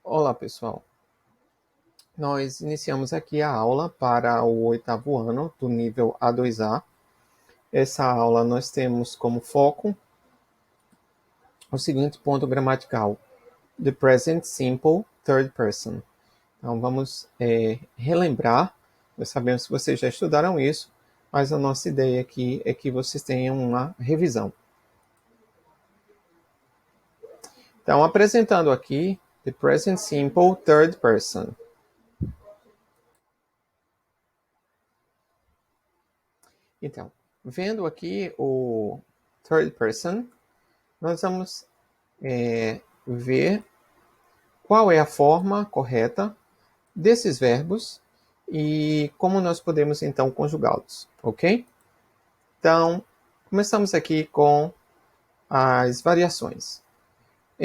Olá, pessoal. Nós iniciamos aqui a aula para o 8º ano do nível A2A. Essa aula nós temos como foco o seguinte ponto gramatical: the present simple third person. Então vamos relembrar. Nós sabemos que vocês já estudaram isso, mas a nossa ideia aqui é que vocês tenham uma revisão. Então, apresentando aqui the present simple third person. Então, vendo aqui o third person, nós vamos ver qual é a forma correta desses verbos e como nós podemos então conjugá-los, ok? Então, começamos aqui com as variações.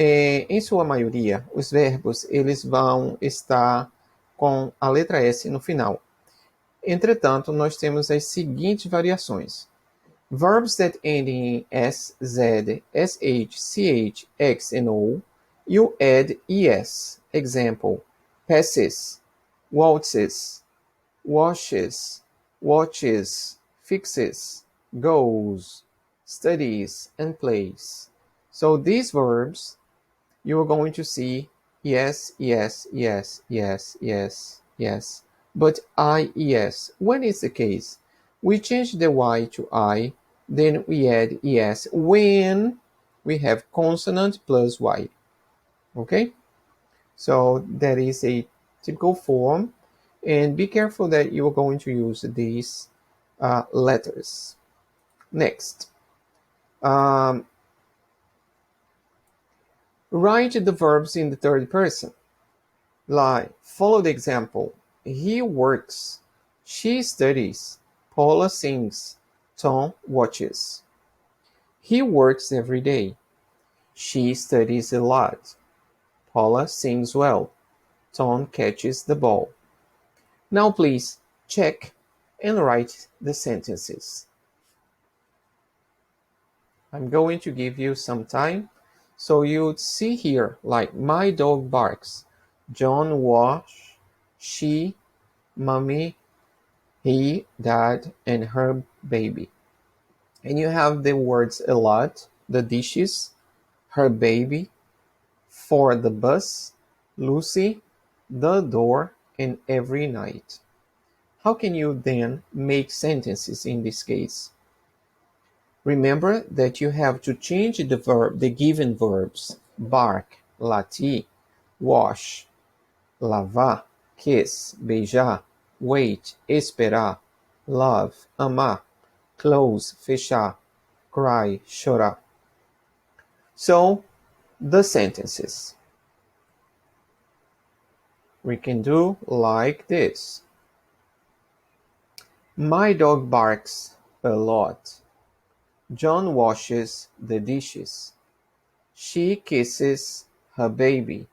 Em sua maioria, os verbos eles vão estar com a letra S no final. Entretanto, nós temos as seguintes variações. Verbs that end in S, Z, SH, CH, X, and O, you add ES. Example, passes, waltzes, washes, watches, fixes, goes, studies, and plays. So these verbs, you are going to see yes, yes, yes, yes, yes, yes, but IES. When is the case? We change the Y to I, then we add ES when we have consonant plus Y. Okay? So that is a typical form, and be careful that you are going to use these letters. Next. Write the verbs in the third person. Like, follow the example. He works. She studies. Paula sings. Tom watches. He works every day. She studies a lot. Paula sings well. Tom catches the ball. Now please check and write the sentences. I'm going to give you some time. So you'd see here, like, my dog barks. John wash, she, mommy, he, dad, and her baby. And you have the words a lot, the dishes, her baby, for the bus, Lucy, the door, and every night. How can you then make sentences in this case? Remember that you have to change the given verbs, bark, latir, wash, lavar, kiss, beijar, wait, esperar, love, amar, close, fechar, cry, chorar. So, the sentences. We can do like this. My dog barks a lot. John washes the dishes. She kisses her baby.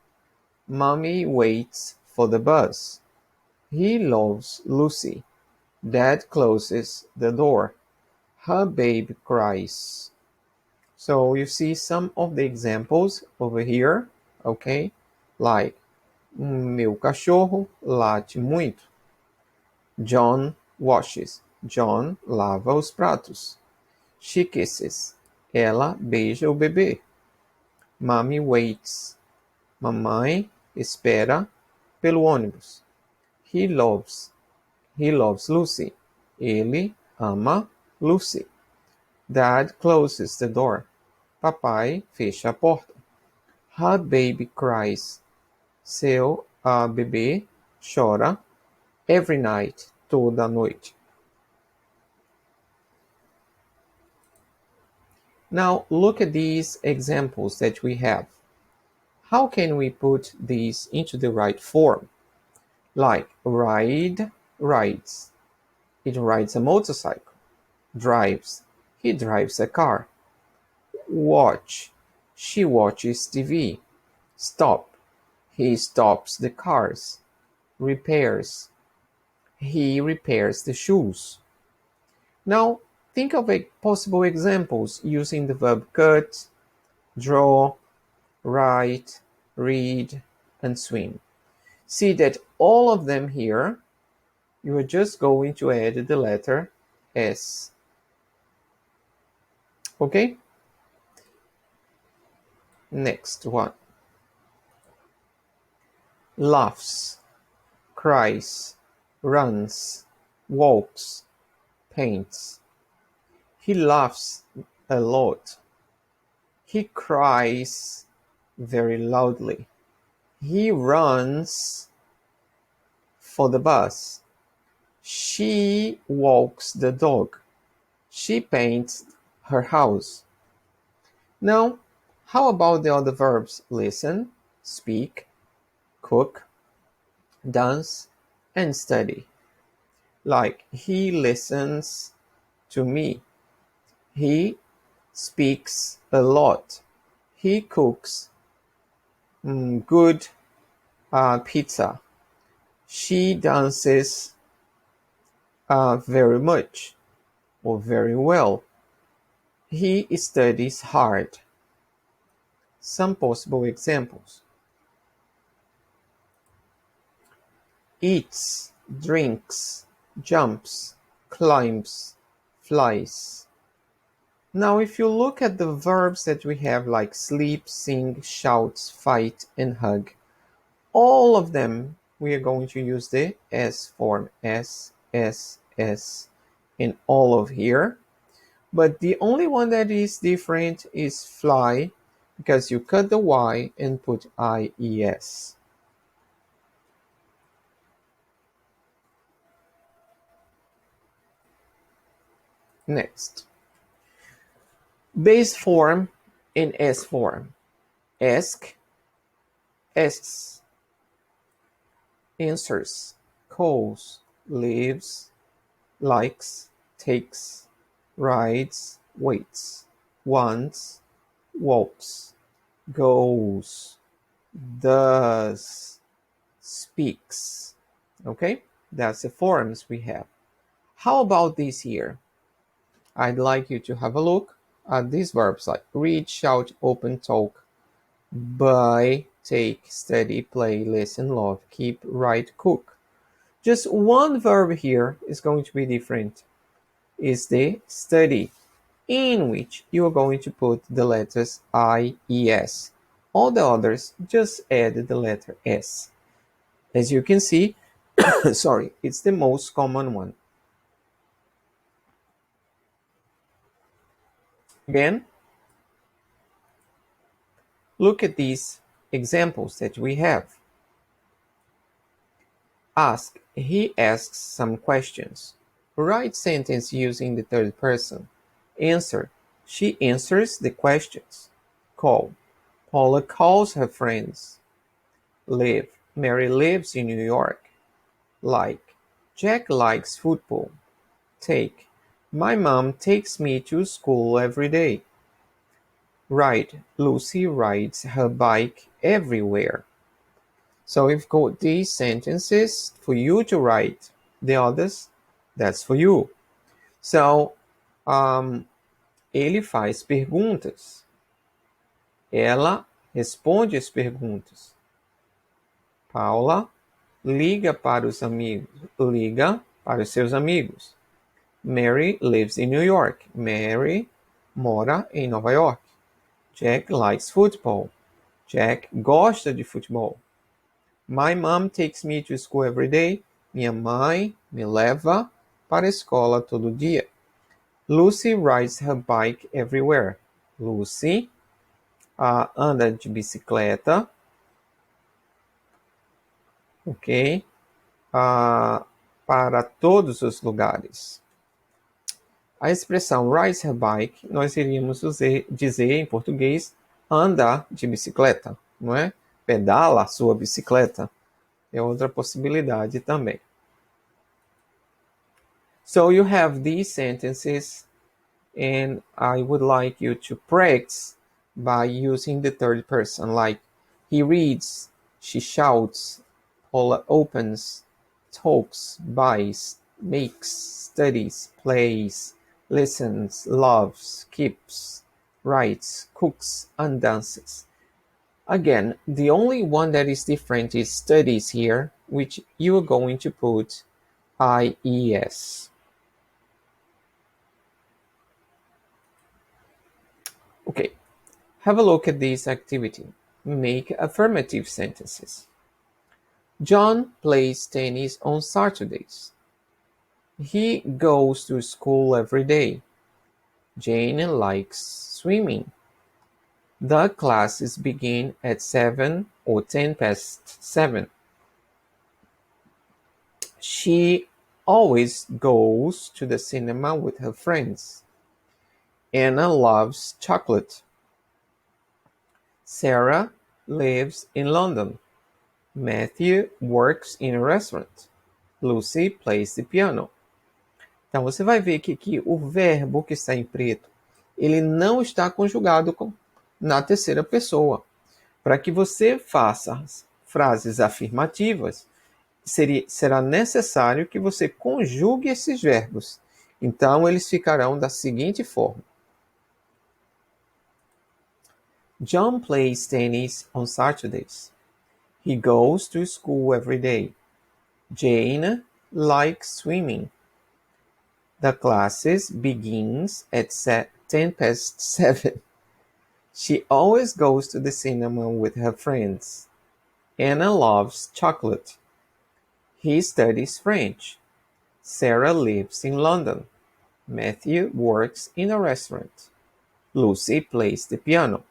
Mommy waits for the bus. He loves Lucy. Dad closes the door. Her baby cries. So you see some of the examples over here, okay? Like, meu cachorro late muito. John washes. John lava os pratos. She kisses. Ela beija o bebê. Mommy waits. Mamãe espera pelo ônibus. He loves Lucy. Ele ama Lucy. Dad closes the door. Papai fecha a porta. Her baby cries. Seu bebê chora every night, toda noite. Now look at these examples that we have. How can we put these into the right form? Like, ride, rides. It rides a motorcycle. Drives. He drives a car. Watch. She watches TV. Stop. He stops the cars. Repairs. He repairs the shoes. Now, think of possible examples using the verb cut, draw, write, read, and swim. See that all of them here, you are just going to add the letter S. Okay? Next one. Laughs, cries, runs, walks, paints. He laughs a lot. He cries very loudly. He runs for the bus. She walks the dog. She paints her house. Now, how about the other verbs? Listen, speak, cook, dance, and study. Like, he listens to me. He speaks a lot. He cooks good pizza. She dances very much or very well. He studies hard. Some possible examples. Eats, drinks, jumps, climbs, flies. Now, if you look at the verbs that we have, like sleep, sing, shouts, fight, and hug, all of them, we are going to use the S form, S, S, S, in all of here. But the only one that is different is fly, because you cut the Y and put IES. Next. Base form and S form. Ask, asks, answers, calls, lives, likes, takes, rides, waits, wants, walks, goes, does, speaks. Okay, that's the forms we have. How about this here? I'd like you to have a look at these verbs like read, shout, open, talk, buy, take, study, play, listen, love, keep, write, cook. Just one verb here is going to be different. Is the study, in which you are going to put the letters IES. All the others just add the letter S. As you can see, sorry, it's the most common one. Again, look at these examples that we have. Ask, he asks some questions. Write sentence using the third person. Answer, she answers the questions. Call, Paula calls her friends. Live, Mary lives in New York. Like, Jack likes football. Take, my mom takes me to school every day. Ride, Lucy rides her bike everywhere. So we've got these sentences for you to write. The others, that's for you. So, ele faz perguntas. Ela responde as perguntas. Paula liga para os amigos. Liga para os seus amigos. Mary lives in New York. Mary mora em Nova York. Jack likes football. Jack gosta de futebol. My mom takes me to school every day. Minha mãe me leva para a escola todo dia. Lucy rides her bike everywhere. Lucy anda de bicicleta. Ok? Para todos os lugares. A expressão rides her bike, nós iríamos dizer em português andar de bicicleta, não é? Pedala a sua bicicleta. É outra possibilidade também. So you have these sentences, and I would like you to practice by using the third person, like he reads, she shouts, Paula opens, talks, buys, makes, studies, plays, listens, loves, keeps, writes, cooks, and dances. Again, the only one that is different is studies here, which you are going to put IES. Okay, have a look at this activity. Make affirmative sentences. John plays tennis on Saturdays. He goes to school every day. Jane likes swimming. The classes begin at 7 or 10 past 7. She always goes to the cinema with her friends. Anna loves chocolate. Sarah lives in London. Matthew works in a restaurant. Lucy plays the piano. Então você vai ver que aqui o verbo que está em preto, ele não está conjugado na terceira pessoa. Para que você faça frases afirmativas, será necessário que você conjugue esses verbos. Então eles ficarão da seguinte forma: John plays tennis on Saturdays. He goes to school every day. Jane likes swimming. The classes begins at 10 past 7. She always goes to the cinema with her friends. Anna loves chocolate. He studies French. Sarah lives in London. Matthew works in a restaurant. Lucy plays the piano.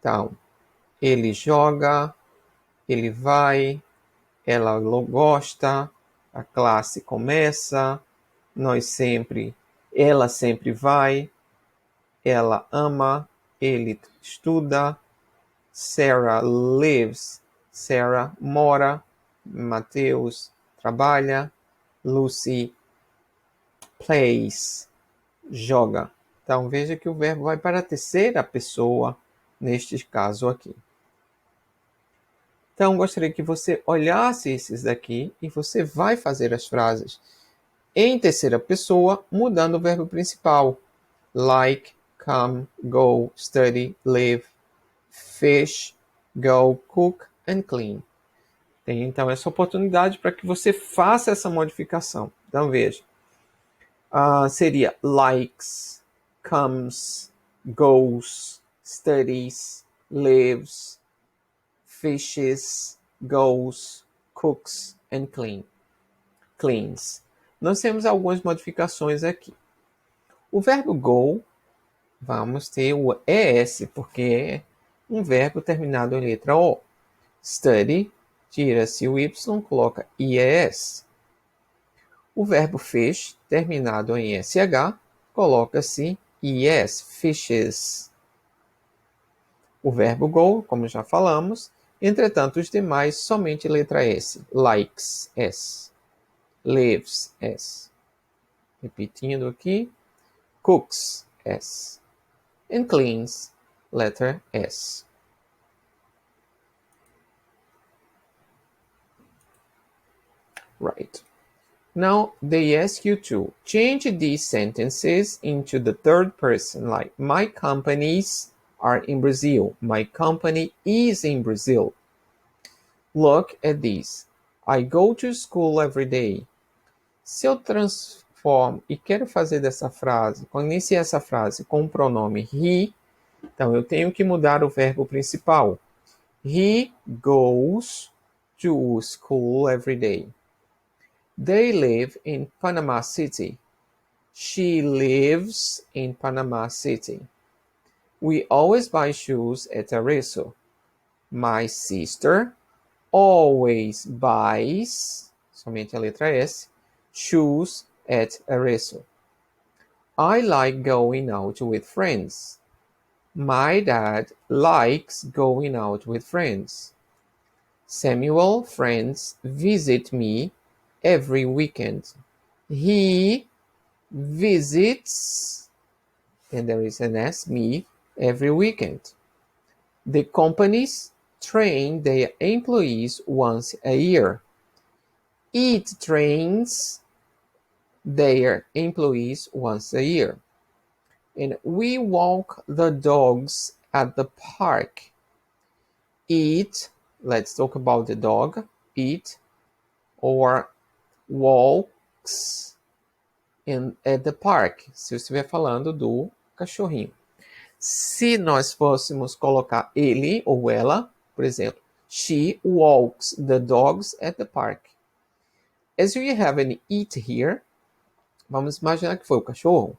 Então, ele joga, ele vai, ela gosta, a classe começa, ela sempre vai, ela ama, ele estuda, Sarah lives, Sarah mora, Mateus trabalha, Lucy plays, joga. Então veja que o verbo vai para a terceira pessoa neste caso aqui. Então gostaria que você olhasse esses daqui e você vai fazer as frases em terceira pessoa, mudando o verbo principal. Like, come, go, study, live, fish, go, cook and clean. Tem então essa oportunidade para que você faça essa modificação. Então veja. Seria likes, comes, goes, studies, lives, fishes, goes, cooks and cleans. Nós temos algumas modificações aqui. O verbo go, vamos ter o ES, porque é um verbo terminado em letra O. Study, tira-se o Y, coloca IES. O verbo fish, terminado em SH, coloca-se IS, fishes. O verbo go, como já falamos, entretanto os demais somente letra S. Likes, S. Lives, S. Repetindo aqui. Cooks, S. And cleans, letter S. Right. Now they ask you to change these sentences into the third person, like my companies are in Brazil. My company is in Brazil. Look at this. I go to school every day. Se eu transformo e quero fazer dessa frase, iniciar essa frase com o pronome he, então eu tenho que mudar o verbo principal. He goes to school every day. They live in Panama City. She lives in Panama City. We always buy shoes at Arezzo. My sister always buys, somente a letra S, shoes at Arezzo. I like going out with friends. My dad likes going out with friends. Samuel friends visit me every weekend. He visits, and there is an S, me, every weekend. The companies train their employees once a year. It trains their employees once a year. And we walk the dogs at the park. Eat, let's talk about the dog. Eat or walks at the park. Se eu estiver falando do cachorrinho. Se nós fôssemos colocar ele ou ela, por exemplo, she walks the dogs at the park. As we have an it here, vamos imaginar que foi o cachorro.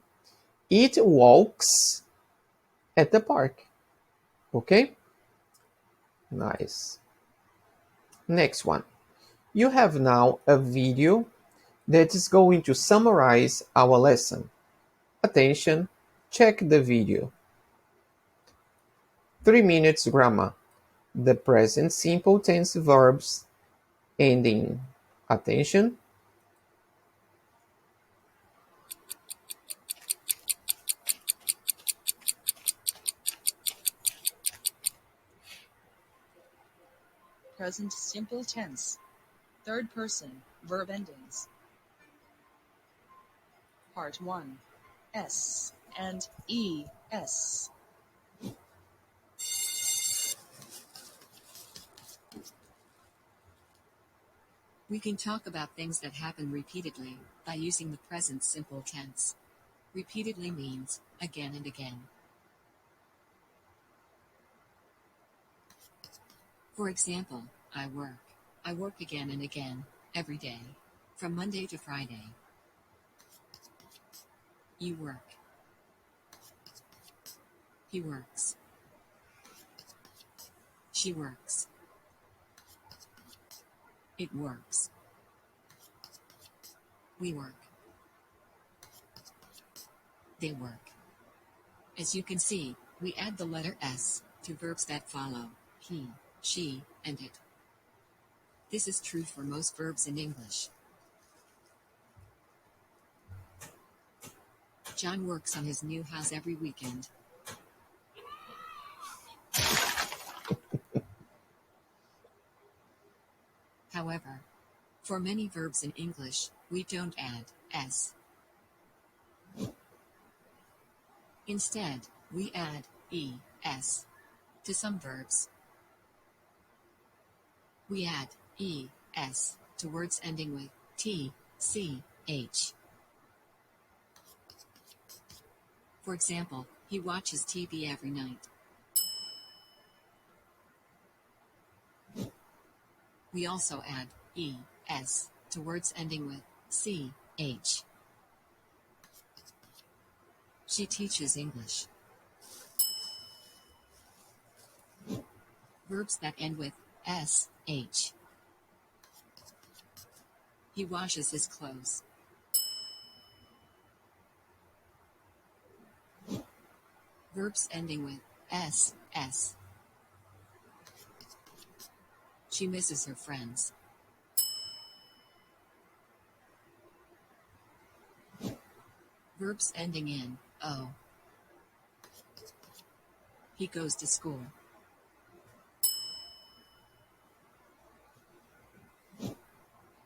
It walks at the park. Okay? Nice. Next one. You have now a video that is going to summarize our lesson. Attention, check the video. 3 minutes grammar. The present simple tense verbs ending. Attention. Present simple tense. Third person, verb endings. Part 1. S and ES. We can talk about things that happen repeatedly by using the present simple tense. Repeatedly means again and again. For example, I work. I work again and again, every day, from Monday to Friday. You work. He works. She works. It works. We work. They work. As you can see, we add the letter S to verbs that follow he, she, and it. This is true for most verbs in English. John works on his new house every weekend. However, for many verbs in English, we don't add S. Instead, we add ES to some verbs. We add ES to words ending with T, C, H. For example, he watches TV every night. We also add ES to words ending with C, H. She teaches English. Verbs that end with SH. He washes his clothes. Verbs ending with SS. She misses her friends. Verbs ending in O. He goes to school.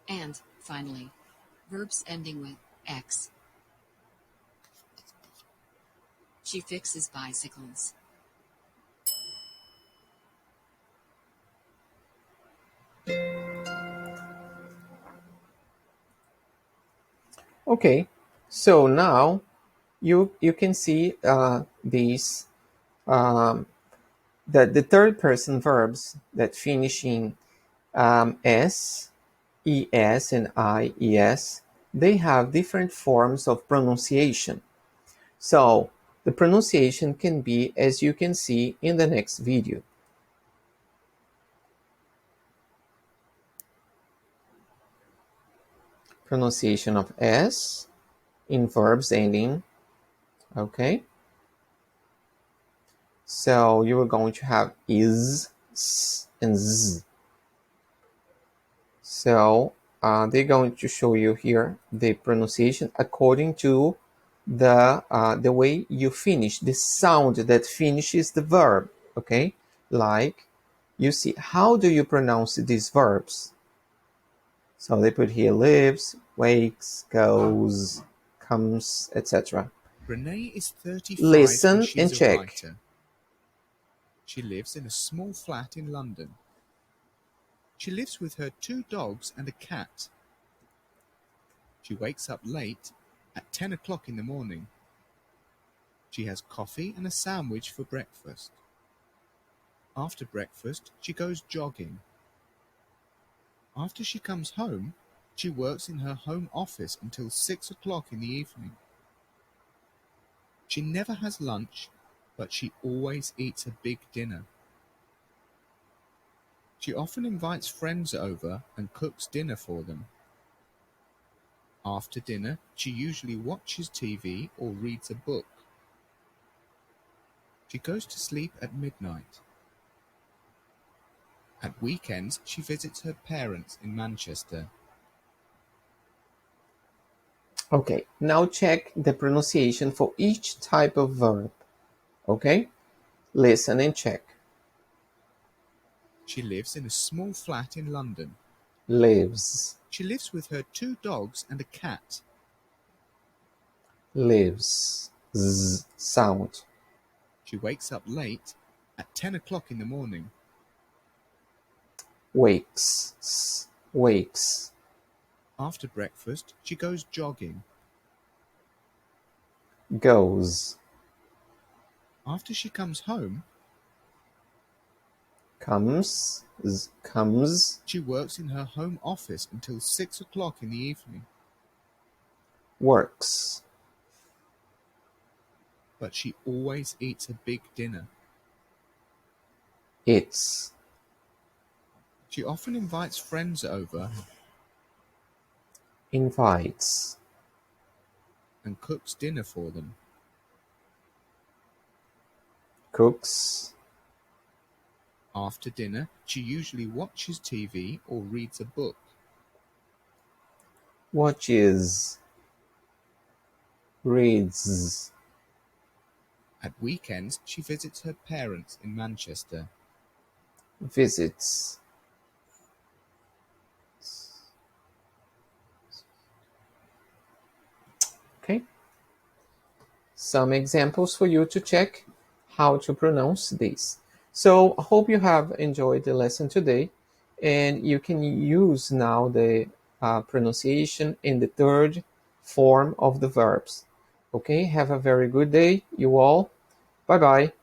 And, finally, verbs ending with X. She fixes bicycles. Okay, so now you can see these the third person verbs that finish in S, ES, and IES. They have different forms of pronunciation. So the pronunciation can be, as you can see in the next video. Pronunciation of S in verbs ending. Okay. So you are going to have is, s, and z. So they're going to show you here the pronunciation according to the way you finish, the sound that finishes the verb. Okay, like you see, how do you pronounce these verbs? So they put here lives, wakes, goes, comes, etc. Renee is 35 Listen and she's and a check. writer. She lives in a small flat in London. She lives with her 2 dogs and a cat. She wakes up late at 10 o'clock in the morning. She has coffee and a sandwich for breakfast. After breakfast, she goes jogging. After she comes home, she works in her home office until 6 o'clock in the evening. She never has lunch, but she always eats a big dinner. She often invites friends over and cooks dinner for them. After dinner, she usually watches TV or reads a book. She goes to sleep at midnight. At weekends, she visits her parents in Manchester. Okay, now check the pronunciation for each type of verb. Okay, listen and check. She lives in a small flat in London. Lives, She lives with her 2 dogs and a cat. lives, z sound. She wakes up late at 10 o'clock in the morning. Wakes, s, wakes. After breakfast, she goes jogging. Goes, After she comes home, comes, comes. she works in her home office until 6 o'clock in the evening. Works, But she always eats a big dinner. eats, She often invites friends over invites, and cooks dinner for them. cooks, After dinner, she usually watches TV or reads a book. watches, reads. At weekends, she visits her parents in Manchester. Visits. Okay. Some examples for you to check how to pronounce this. So I hope you have enjoyed the lesson today, and you can use now the pronunciation in the third form of the verbs. Okay, have a very good day, you all. Bye bye.